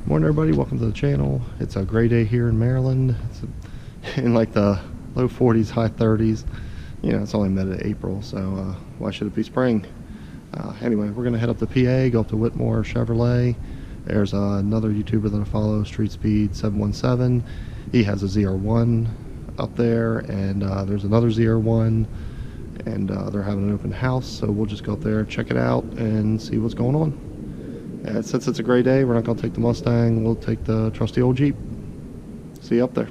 Morning everybody, welcome to the channel. It's a great day here in Maryland. It's in like the low 40s, high 30s. You know, it's only mid-April, so why should it be spring? Anyway, we're gonna head up to PA, go up to Whitmoyer Chevrolet. There's another YouTuber that I follow, StreetSpeed 717. He has a ZR-1 up there, and there's another ZR-1, and they're having an open house, so we'll just go up there, check it out, and see what's going on. And since it's a great day, we're not going to take the Mustang, we'll take the trusty old Jeep. See you up there.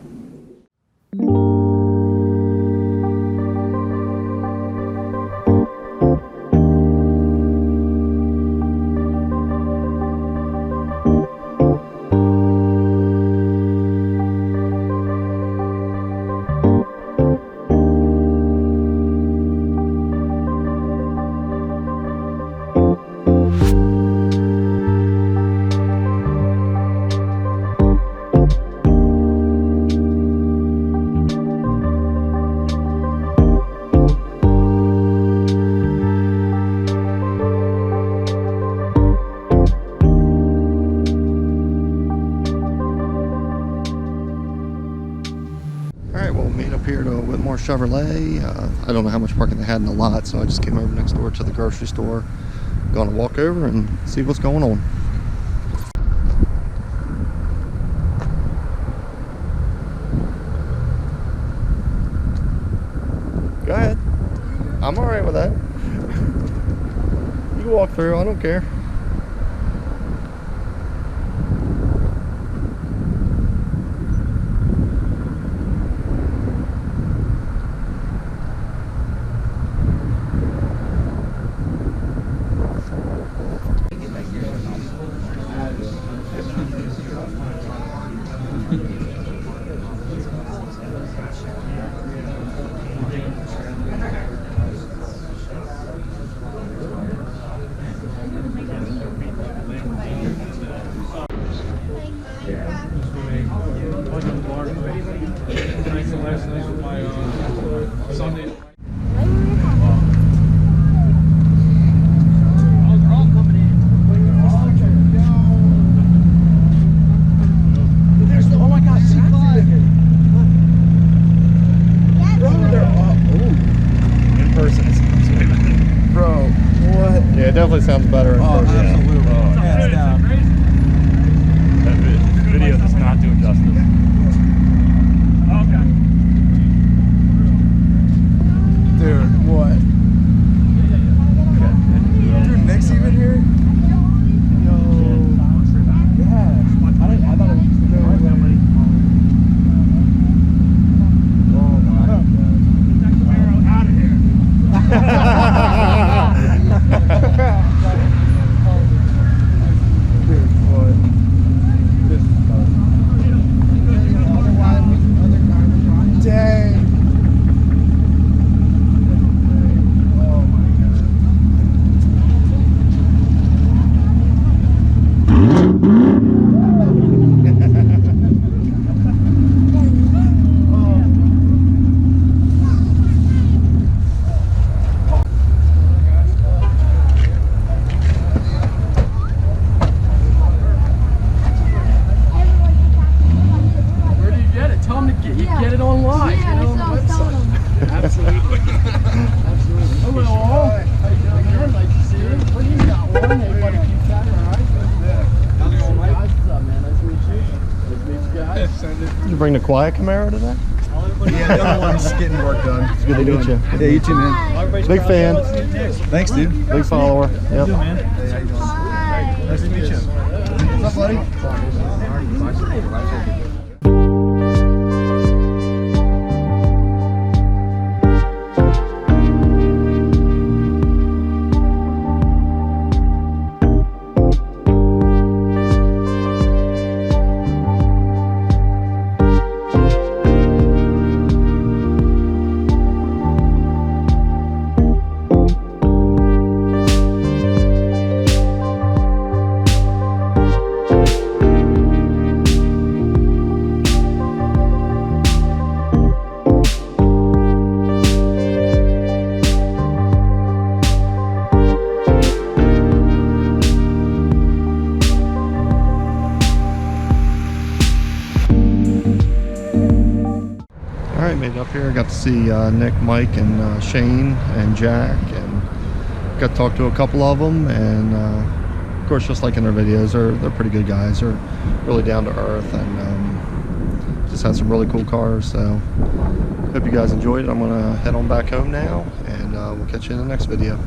Here to Whitmoyer Chevrolet. I don't know how much parking they had in the lot, so I just came over next door to the grocery store. Gonna walk over and see what's going on. Go ahead. I'm alright with that. You can walk through, I don't care. Yeah, it definitely sounds better in person. Absolutely. Hands down. That video does not do it justice. Okay. Dude, what? Dude, Nick's even here? Yo. Yeah. I thought it was somebody. Oh my god. Take the Camaro out of here. Dude, what? This is dang. Oh my god. Absolutely. Hello. How you doing? Nice to see you. What do you got? One? Everybody keep that, all right? Yeah. What's up, man? Nice to meet you. Nice to meet you guys. Did you bring the quiet Camaro today? Yeah, the other one's getting work done. It's good to meet you. Yeah, you too, man. Big fan. Thanks, dude. Big follower. Yep. Hey, how you doing? Hi. Nice to meet you. What's up, buddy? Alright, made it up here. Got to see Nick, Mike, and Shane, and Jack, and got to talk to a couple of them, and of course, just like in their videos, they're pretty good guys. They're really down to earth, and just had some really cool cars. So hope you guys enjoyed it. I'm gonna head on back home now, and we'll catch you in the next video.